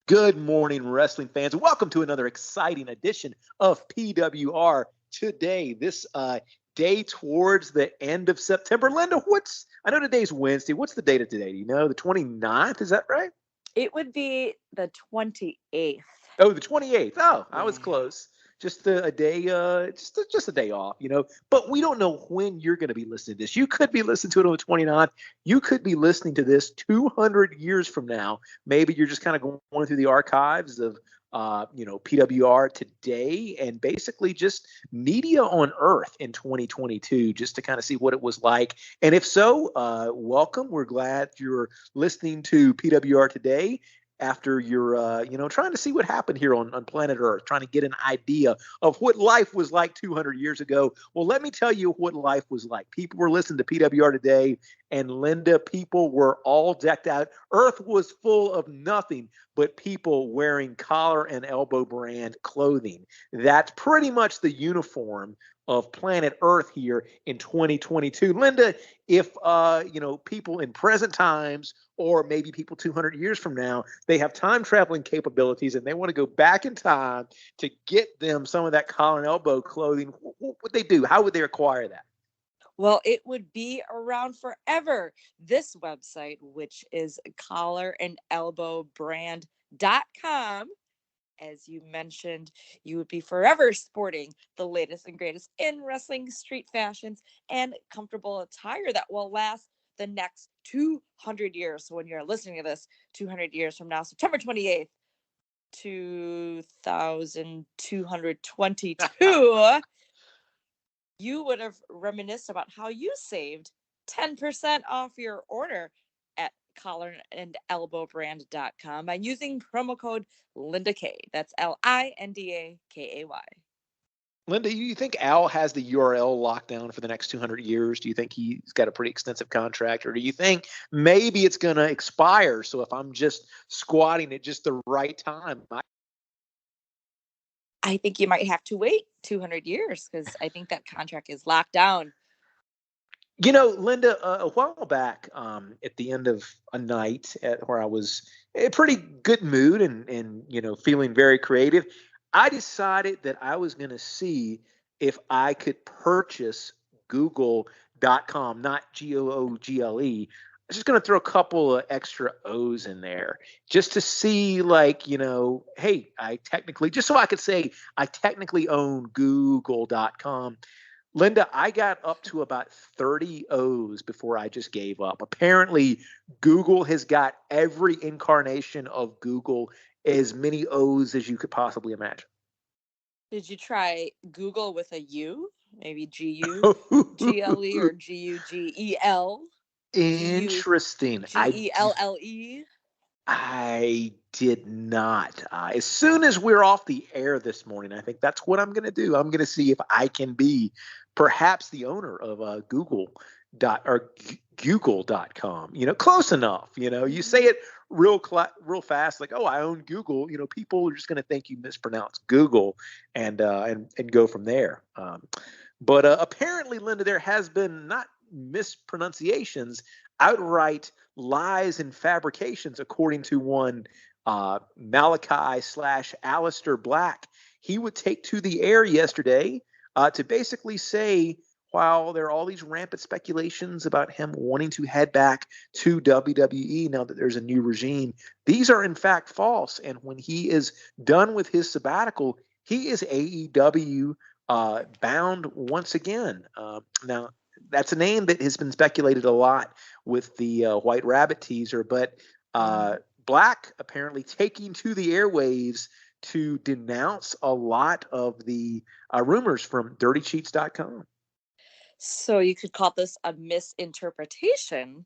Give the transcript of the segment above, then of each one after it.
Good morning, wrestling fans. Welcome to another exciting edition of PWR Today. This day towards the end of September. Linda, I know today's Wednesday. What's the date of today? Do you know? The 29th? Is that right? It would be the 28th. Oh, the 28th. Oh, I was Yeah. close. Just a day, just a day off, But we don't know when you're going to be listening to this. You could be listening to it on the 29th. You could be listening to this 200 years from now. Maybe you're just kind of going through the archives of, PWR Today and basically just media on Earth in 2022, just to kind of see what it was like. And if so, welcome. We're glad you're listening to PWR Today after you're trying to see what happened here on planet Earth, trying to get an idea of what life was like 200 years ago. Well, let me tell you what life was like. People were listening to PWR Today, and Linda, people were all decked out. Earth was full of nothing but people wearing collar and elbow brand clothing. That's pretty much the uniform of planet Earth here in 2022. Linda, if people in present times or maybe people 200 years from now, they have time traveling capabilities and they want to go back in time to get them some of that collar and elbow clothing, what would they do? How would they acquire that? Well, it would be around forever. This website, which is collarandelbowbrand.com, as you mentioned, you would be forever sporting the latest and greatest in wrestling, street fashions, and comfortable attire that will last the next 200 years. So when you're listening to this 200 years from now, September 28th, 2222, you would have reminisced about how you saved 10% off your order at collarandelbowbrand.com by using promo code Linda K. That's LINDAKAY. Linda, do you think Al has the URL locked down for the next 200 years? Do you think he's got a pretty extensive contract? Or do you think maybe it's going to expire? So if I'm just squatting at just the right time, I think you might have to wait 200 years because I think that contract is locked down. Linda, a while back, at the end of a night where I was in a pretty good mood and feeling very creative, I decided that I was going to see if I could purchase Google.com, not Google. I was just going to throw a couple of extra O's in there just to see, hey, just so I could say I technically own Google.com. Linda, I got up to about 30 O's before I just gave up. Apparently, Google has got every incarnation of Google, as many O's as you could possibly imagine. Did you try Google with a U? Maybe G-U-G-L-E or G-U-G-E-L? Interesting. G-E-L-L-E? I did not. As soon as we're off the air this morning, I think that's what I'm going to do. I'm going to see if I can be perhaps the owner of Google.com. Close enough. You say it real fast, like, "Oh, I own Google." People are just going to think you mispronounce Google and go from there. But apparently, Linda, there has been not mispronunciations, outright lies and fabrications, according to one Malachi/Alistair Black. He would take to the air yesterday to basically say, while there are all these rampant speculations about him wanting to head back to WWE now that there's a new regime, these are in fact false. And when he is done with his sabbatical, he is AEW bound once again. Now, that's a name that has been speculated a lot with the White Rabbit teaser, but Black apparently taking to the airwaves to denounce a lot of the rumors from dirtycheats.com. So you could call this a misinterpretation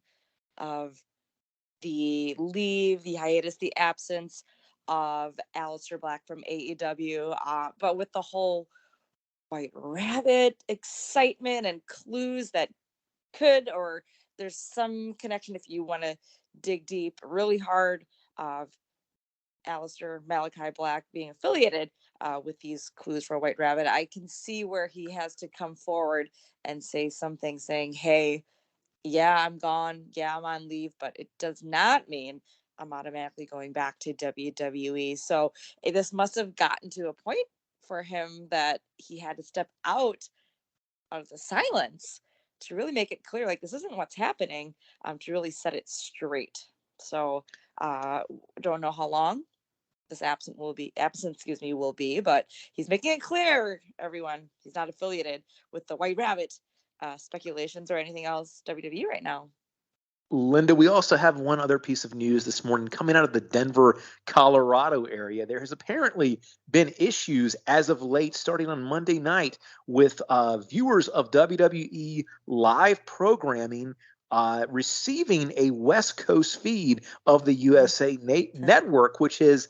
of the leave, the hiatus, the absence of Aleister Black from AEW, but with the whole White Rabbit excitement and clues that could, or there's some connection if you want to dig deep really hard of Aleister Malachi Black being affiliated with these clues for White Rabbit. I can see where he has to come forward and say something saying, hey, yeah, I'm gone. Yeah, I'm on leave, but it does not mean I'm automatically going back to WWE. So this must have gotten to a point for him that he had to step out of the silence to really make it clear, like, this isn't what's happening, to really set it straight. So don't know how long this absence will be, but he's making it clear, everyone, he's not affiliated with the White Rabbit speculations or anything else WWE right now. Linda, we also have one other piece of news this morning coming out of the Denver, Colorado area. There has apparently been issues as of late, starting on Monday night, with viewers of WWE live programming receiving a West Coast feed of the USA Network, which has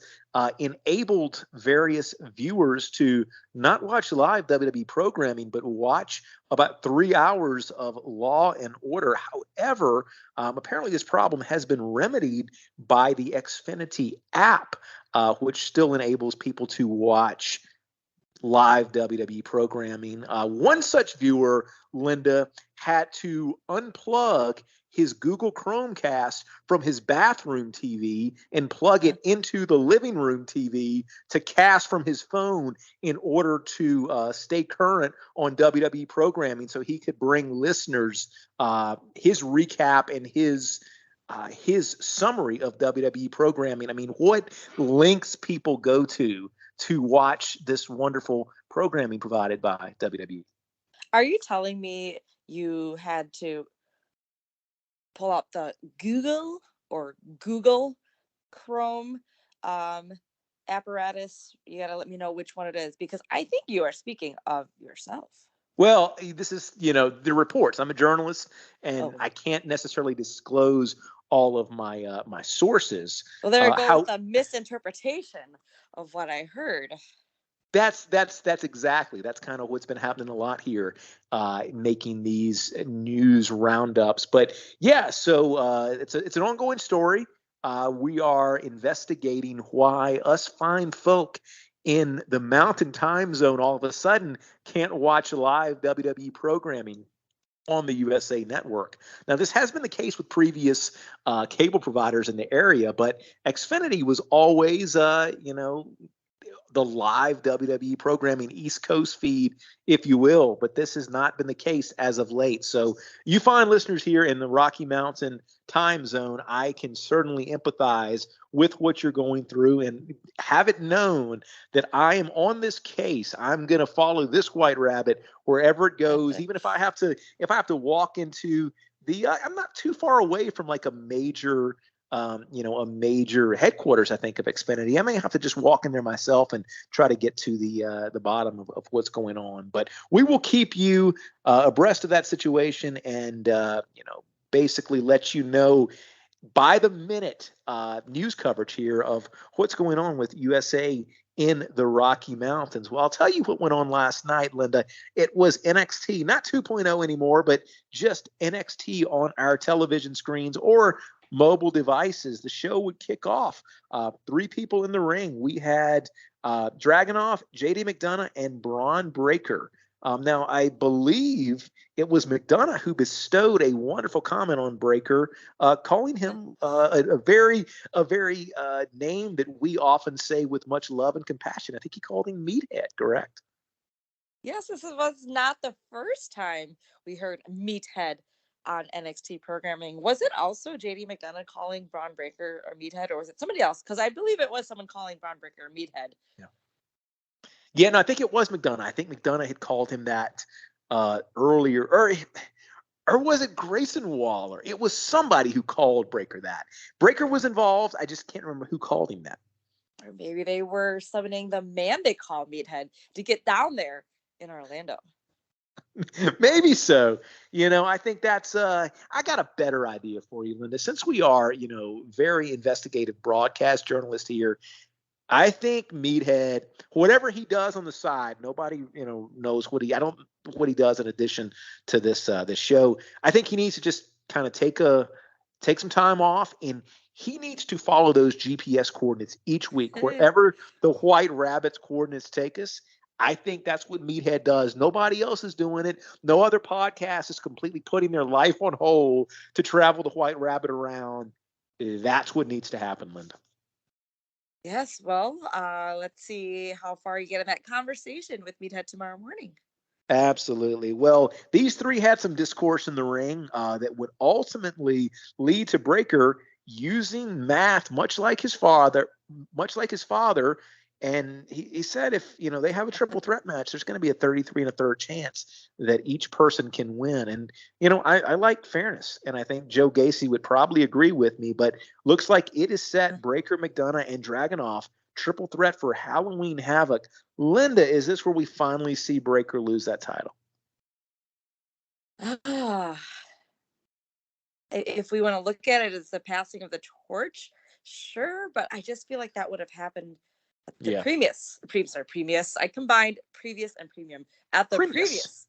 enabled various viewers to not watch live WWE programming, but watch about 3 hours of Law and Order. However, apparently this problem has been remedied by the Xfinity app, which still enables people to watch live WWE programming. One such viewer, Linda, had to unplug his Google Chromecast from his bathroom TV and plug it into the living room TV to cast from his phone in order to stay current on WWE programming, so he could bring listeners his recap and his summary of WWE programming. I mean, what lengths people go to watch this wonderful programming provided by WWE. Are you telling me you had to pull up the Google Chrome apparatus? You got to let me know which one it is, because I think you are speaking of yourself. Well, this is, the reports. I'm a journalist, and I can't necessarily disclose all of my my sources. Well, there goes the misinterpretation of what I heard. That's exactly. That's kind of what's been happening a lot here, making these news roundups. But yeah, so it's an ongoing story. We are investigating why us fine folk in the Mountain Time Zone all of a sudden can't watch live WWE programming on the USA Network. Now, this has been the case with previous cable providers in the area, but Xfinity was always, the live WWE programming East Coast feed, if you will, but this has not been the case as of late. So you find listeners here in the Rocky Mountain time zone, I can certainly empathize with what you're going through, and have it known that I am on this case. I'm going to follow this White Rabbit wherever it goes, even if I have to walk into I'm not too far away from like a major a major headquarters, I think, of Xfinity. I may have to just walk in there myself and try to get to the bottom of what's going on. But we will keep you abreast of that situation, and basically let you know by the minute news coverage here of what's going on with USA in the Rocky Mountains. Well, I'll tell you what went on last night, Linda. It was NXT, not 2.0 anymore, but just NXT on our television screens or mobile devices. The show would kick off. 3 people in the ring. We had Dragunov, JD McDonough, and Braun Breaker. Now, I believe it was McDonough who bestowed a wonderful comment on Breaker, calling him a very name that we often say with much love and compassion. I think he called him Meathead, correct? Yes, this was not the first time we heard Meathead on NXT programming. Was it also JD McDonough calling Braun Breaker or Meathead, or was it somebody else? Because I believe it was someone calling Braun Breaker or Meathead. Yeah, no, I think it was McDonough. I think McDonough had called him that earlier, or was it Grayson Waller? It was somebody who called Breaker that. Breaker was involved. I just can't remember who called him that. Or maybe they were summoning the man they call Meathead to get down there in Orlando. Maybe so. I think that's I got a better idea for you, Linda. Since we are, very investigative broadcast journalists here, I think Meathead, whatever he does on the side, nobody, knows what he does in addition to this show. I think he needs to just kind of take some time off, and he needs to follow those GPS coordinates each week, wherever the White Rabbit's coordinates take us. I think that's what Meathead does. Nobody else is doing it. No other podcast is completely putting their life on hold to travel the White Rabbit around. That's what needs to happen, Linda. Yes, well, let's see how far you get in that conversation with Meathead tomorrow morning. Absolutely. Well, these three had some discourse in the ring that would ultimately lead to Breaker using math, much like his father. And he said, if they have a triple threat match, there's going to be a 33 and a third chance that each person can win. And I like fairness, and I think Joe Gacy would probably agree with me. But looks like it is set: Breaker, McDonough, and Dragunov triple threat for Halloween Havoc. Linda, is this where we finally see Breaker lose that title? If we want to look at it as the passing of the torch, sure, but I just feel like that would have happened at the previous. I combined previous and premium at the previous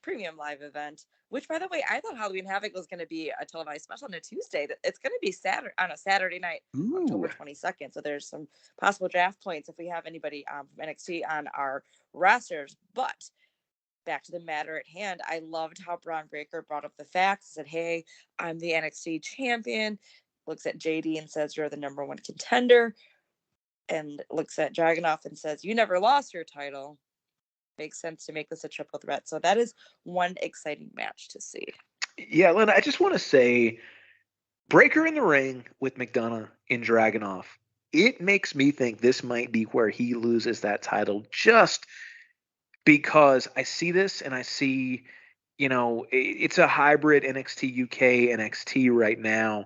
premium live event. Which, by the way, I thought Halloween Havoc was going to be a televised special on a Tuesday. It's going to be on a Saturday night, October 22nd. So there's some possible draft points if we have anybody from NXT on our rosters. But back to the matter at hand, I loved how Braun Breaker brought up the facts, said, hey, I'm the NXT champion, looks at JD and says, you're the number one contender, and looks at Dragunov and says, you never lost your title. Makes sense to make this a triple threat. So that is one exciting match to see. Yeah, Linda, I just want to say, Breaker in the ring with McDonough and Dragunov, it makes me think this might be where he loses that title, just because I see this and I see, it's a hybrid NXT UK, NXT right now,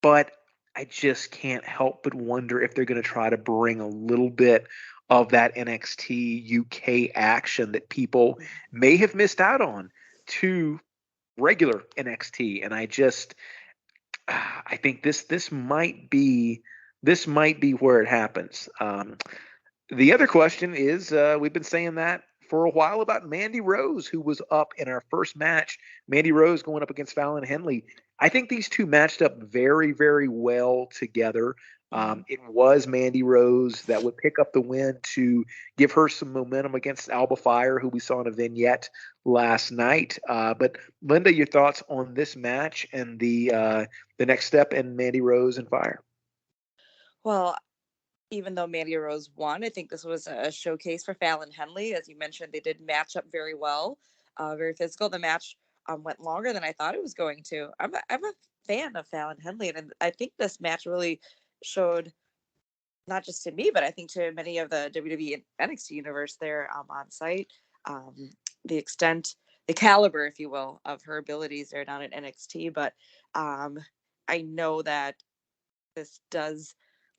but I just can't help but wonder if they're going to try to bring a little bit of that NXT UK action that people may have missed out on to regular NXT. And I think this might be where it happens. The other question is, we've been saying that for a while about Mandy Rose, who was up in our first match. Mandy Rose going up against Fallon Henley. I think these two matched up very, very well together. It was Mandy Rose that would pick up the win to give her some momentum against Alba Fire, who we saw in a vignette last night. But Linda, your thoughts on this match and the next step in Mandy Rose and Fire? Well, even though Mandy Rose won, I think this was a showcase for Fallon Henley. As you mentioned, they did match up very well, very physical. The match went longer than I thought it was going to. I'm a fan of Fallon Henley, and I think this match really showed, not just to me, but I think to many of the WWE and NXT universe there on site, the extent, the caliber, if you will, of her abilities there down at NXT. But I know that this does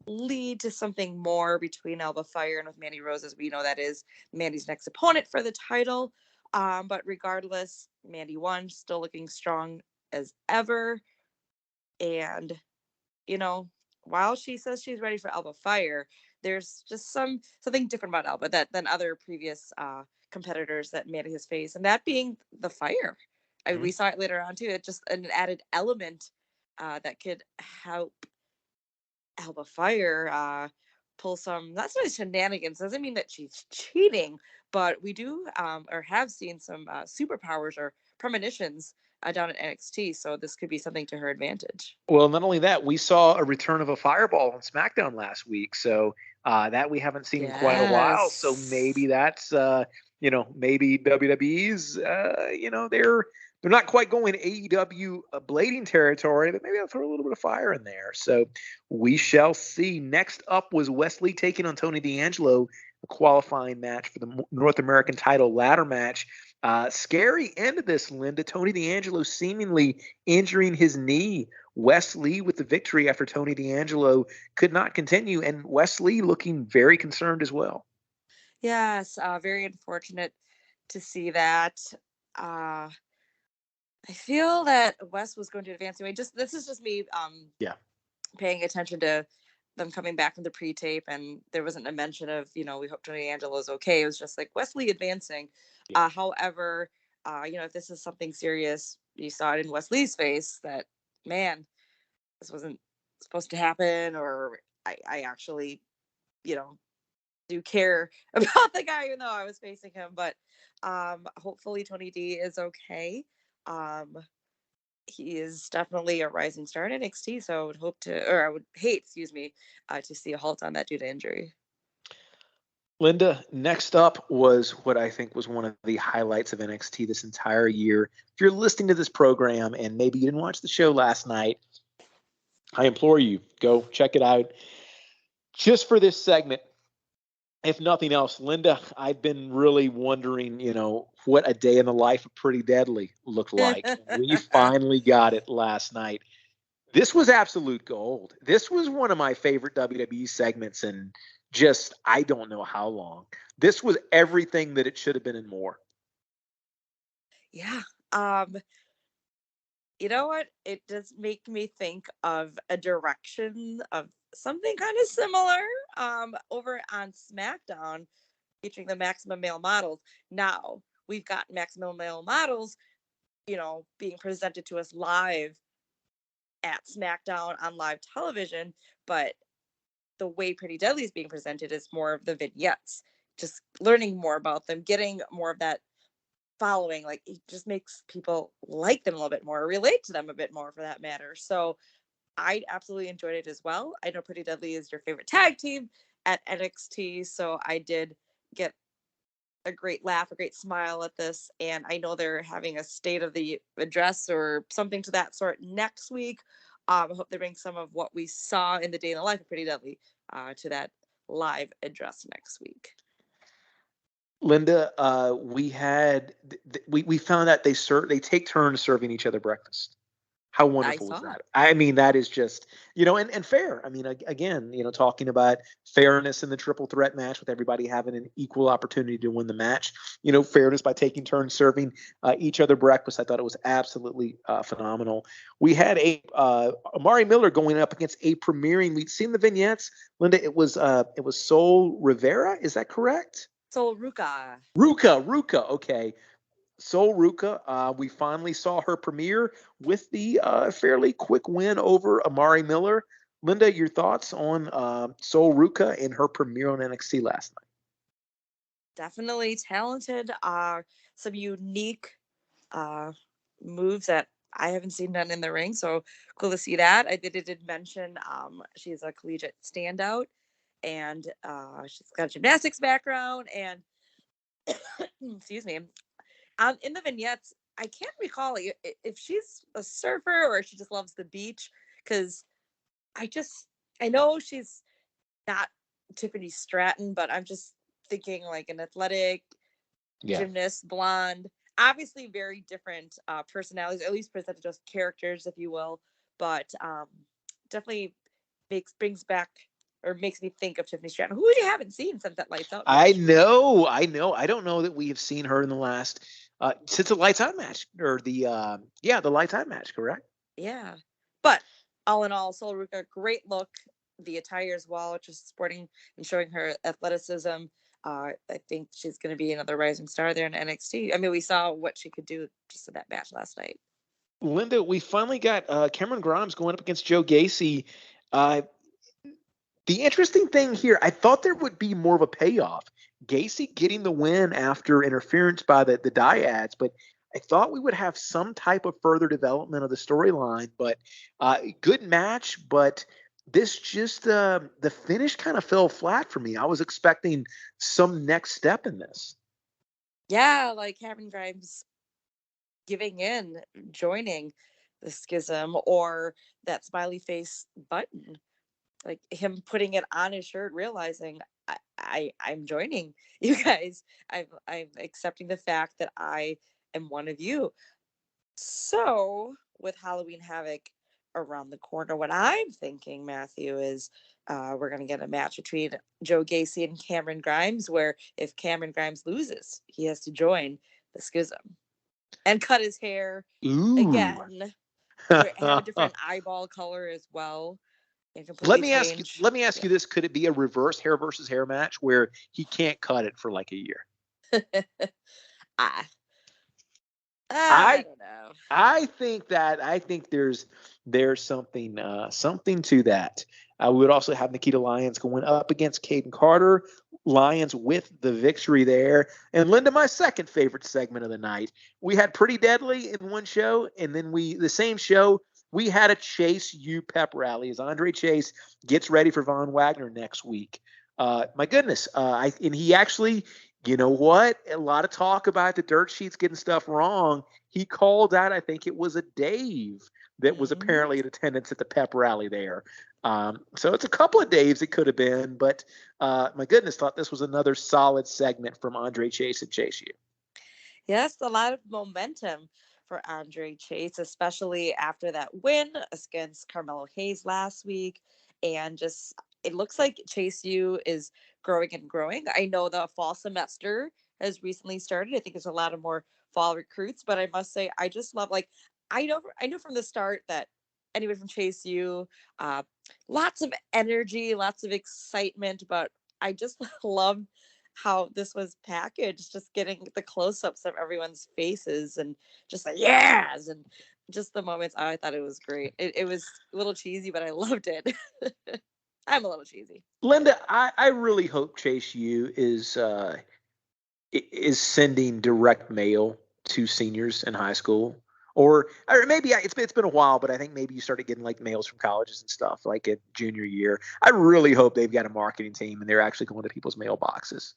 lead to something more between Alba Fire and with Mandy Rose, as we know that is Mandy's next opponent for the title. But regardless, Mandy won, still looking strong as ever. And, while she says she's ready for Alba Fire, there's just something different about Alba than other previous competitors that Mandy has faced, and that being the fire. We saw it later on too. It's just an added element that could help Alba Fire pull some, not so much shenanigans. Doesn't mean that she's cheating, but we do or have seen some superpowers or premonitions down at NXT. So this could be something to her advantage. Well, not only that, we saw a return of a fireball on SmackDown last week. So that we haven't seen in quite a while. So maybe that's, maybe WWE's, they're not quite going AEW blading territory, but maybe I'll throw a little bit of fire in there. So we shall see. Next up was Wesley taking on Tony D'Angelo, a qualifying match for the North American title ladder match. Scary end of this, Linda. Tony D'Angelo seemingly injuring his knee. Wesley with the victory after Tony D'Angelo could not continue, and Wesley looking very concerned as well. Yes, very unfortunate to see that. I feel that Wes was going to advance anyway. This is just me paying attention to them coming back from the pre-tape, and there wasn't a mention of, we hope Tony D'Angelo's okay. It was just like Wesley advancing. Yeah. However, if this is something serious, you saw it in Wesley's face that, man, this wasn't supposed to happen, or I actually, do care about the guy, even though I was facing him. But hopefully Tony D is okay. he is definitely a rising star in NXT. So I would hope to, or I would hate, excuse me, to see a halt on that due to injury. Linda, next up was what I think was one of the highlights of NXT this entire year. If you're listening to this program and maybe you didn't watch the show last night, I implore you, go check it out. Just for this segment, if nothing else, Linda, I've been really wondering, what a day in the life of Pretty Deadly looked like. We finally got it last night. This was absolute gold. This was one of my favorite WWE segments in just, I don't know how long. This was everything that it should have been and more. Yeah. You know what? It does make me think of a direction of something kind of similar over on SmackDown featuring the Maximum Male Models. Now, we've got Maximum Male Models, being presented to us live at SmackDown on live television, but the way Pretty Deadly is being presented is more of the vignettes, just learning more about them, getting more of that following. Like, it just makes people like them a little bit more, relate to them a bit more for that matter. So I absolutely enjoyed it as well. I know Pretty Deadly is your favorite tag team at NXT, so I did get a great laugh, a great smile at this. And I know they're having a state of the address or something to that sort next week. I hope they bring some of what we saw in the day in the life of Pretty Deadly to that live address next week. Linda, we found out they take turns serving each other breakfast. How wonderful was that? I mean, that is just, and fair. I mean, again, talking about fairness in the triple threat match with everybody having an equal opportunity to win the match, fairness by taking turns serving each other breakfast. I thought it was absolutely phenomenal. We had Amari Miller going up against a premiering. We'd seen the vignettes. Linda, it was Sol Rivera. Is that correct? Sol Ruca. Ruca. Okay. Sol Ruca, we finally saw her premiere with the fairly quick win over Amari Miller. Linda, your thoughts on Sol Ruca and her premiere on NXT last night? Definitely talented. Some unique moves that I haven't seen done in the ring, so cool to see that. I did mention she's a collegiate standout, and she's got a gymnastics background, and excuse me. In the vignettes, I can't recall if she's a surfer or if she just loves the beach, because I know she's not Tiffany Stratton, but I'm just thinking like an athletic gymnast, blonde, obviously very different personalities, at least presented as characters, if you will, but definitely brings back or makes me think of Tiffany Stratton, who we haven't seen since that Lights Out match. I know. I don't know that we have seen her in the last since the Lights Out match, or the Lights Out match, correct? Yeah, but all in all, Sol Ruca, great look. The attire as well, just sporting and showing her athleticism. I think she's going to be another rising star there in NXT. I mean, we saw what she could do just in that match last night. Linda, we finally got Cameron Grimes going up against Joe Gacy. The interesting thing here, I thought there would be more of a payoff. Gacy getting the win after interference by the Dyads, but I thought we would have some type of further development of the storyline. But good match, but this just the finish kind of fell flat for me. I was expecting some next step in this. Yeah, like Cameron Grimes giving in, joining the schism, or that smiley face button, like him putting it on his shirt, realizing I'm joining you guys. I'm accepting the fact that I am one of you. So with Halloween Havoc around the corner, what I'm thinking, Matthew, is we're going to get a match between Joe Gacy and Cameron Grimes, where if Cameron Grimes loses, he has to join the schism and cut his hair again. Have a different eyeball color as well. Let me ask you this: could it be a reverse hair versus hair match where he can't cut it for like a year? I don't know. I think there's something to that. We would also have Nikita Lyons going up against Caden Carter. Lions with the victory there. And Linda, my second favorite segment of the night, we had Pretty Deadly in one show, and then the same show, we had a Chase U pep rally as Andre Chase gets ready for Von Wagner next week. My goodness, and he actually, you know what? A lot of talk about the dirt sheets getting stuff wrong. He called out, I think it was a Dave that was apparently in attendance at the pep rally there. So it's a couple of Daves it could have been, but my goodness, thought this was another solid segment from Andre Chase and Chase U. Yes, a lot of momentum for Andre Chase, especially after that win against Carmelo Hayes last week. And just, it looks like Chase U is growing and growing. I know the fall semester has recently started. I think there's a lot of more fall recruits, but I must say, I just love, like, I know from the start that anybody from Chase U, uh, lots of energy, lots of excitement, but I just love how this was packaged, just getting the close-ups of everyone's faces and just like yes, and just the moments. I thought it was great. It was a little cheesy, but I loved it. I'm a little cheesy. Linda, I really hope Chase U is sending direct mail to seniors in high school. Or maybe it's been a while, but I think maybe you started getting like mails from colleges and stuff like at junior year. I really hope they've got a marketing team and they're actually going to people's mailboxes.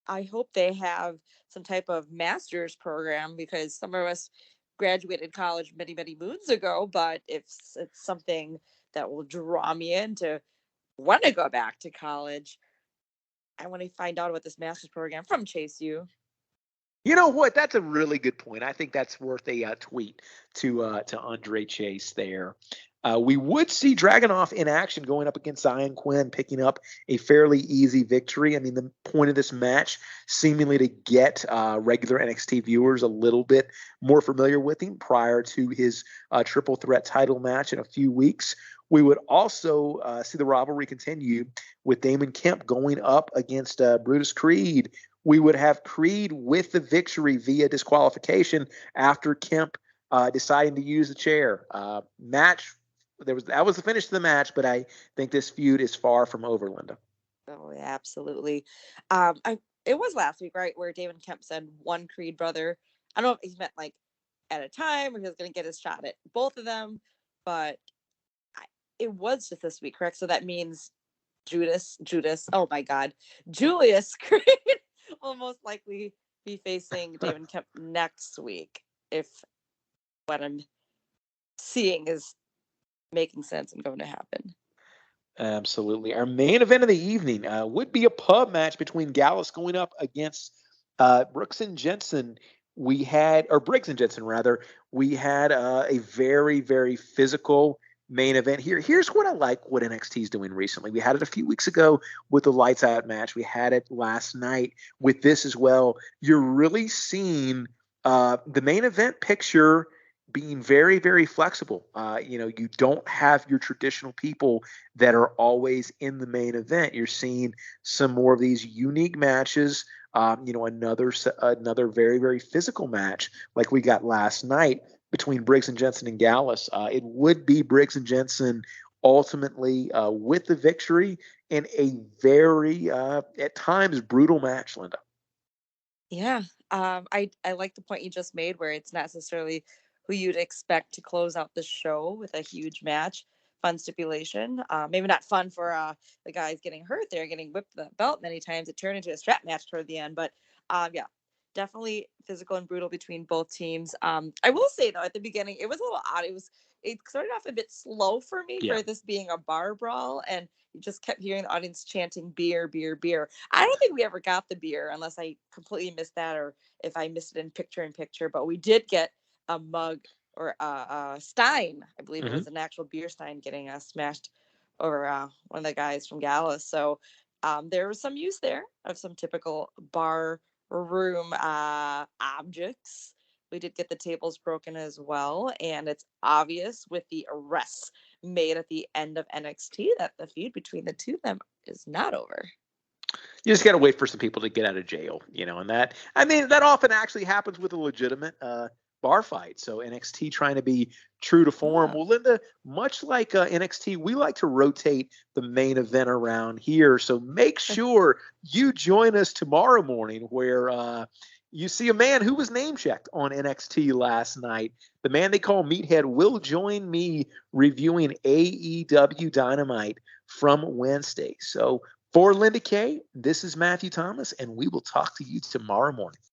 I hope they have some type of master's program because some of us graduated college many, many moons ago. But if it's something that will draw me in to want to go back to college, I want to find out about this master's program from Chase U. You know what? That's a really good point. I think that's worth a tweet to Andre Chase there. We would see Dragunov in action going up against Zion Quinn, picking up a fairly easy victory. I mean, the point of this match seemingly to get regular NXT viewers a little bit more familiar with him prior to his triple threat title match in a few weeks. We would also see the rivalry continue with Damon Kemp going up against Brutus Creed. We would have Creed with the victory via disqualification after Kemp deciding to use the chair. Match that was the finish of the match, but I think this feud is far from over, Linda. Oh, yeah, absolutely. It was last week, right, where Damon Kemp said one Creed brother. I don't know if he meant like at a time or he was going to get his shot at both of them, but it was just this week, correct? So that means Judas. Oh my God, Julius Creed will most likely be facing Damon Kemp next week if what I'm seeing is making sense and going to happen. Absolutely. Our main event of the evening would be a pub match between Gallus going up against Brooks and Jensen. Briggs and Jensen rather. We had a very, very physical main event here. Here's what I like what NXT is doing recently. We had it a few weeks ago with the Lights Out match. We had it last night with this as well. You're really seeing the main event picture being very, very flexible. You don't have your traditional people that are always in the main event. You're seeing some more of these unique matches. Another very, very physical match like we got last night between Briggs and Jensen and Gallus. It would be Briggs and Jensen ultimately with the victory in a very, at times, brutal match, Linda. Yeah, I like the point you just made where it's not necessarily who you'd expect to close out the show with a huge match. Fun stipulation. Maybe not fun for the guys getting hurt there, getting whipped the belt many times. It turned into a strap match toward the end. But yeah, definitely physical and brutal between both teams. I will say though, at the beginning, it was a little odd. It started off a bit slow for me for this being a bar brawl, and you just kept hearing the audience chanting beer, beer, beer. I don't think we ever got the beer unless I completely missed that or if I missed it in picture, but we did get a mug or a stein. I believe it was an actual beer stein getting smashed over one of the guys from Gallus. So there was some use there of some typical bar room objects. We did get the tables broken as well, and it's obvious with the arrests made at the end of NXT that the feud between the two of them is not over. You just got to wait for some people to get out of jail, and that often actually happens with a legitimate bar fight. So NXT trying to be true to form. Yeah. Well, Linda, much like NXT, we like to rotate the main event around here. So make sure you join us tomorrow morning where you see a man who was name checked on NXT last night. The man they call Meathead will join me reviewing AEW Dynamite from Wednesday. So for Linda Kay, this is Matthew Thomas, and we will talk to you tomorrow morning.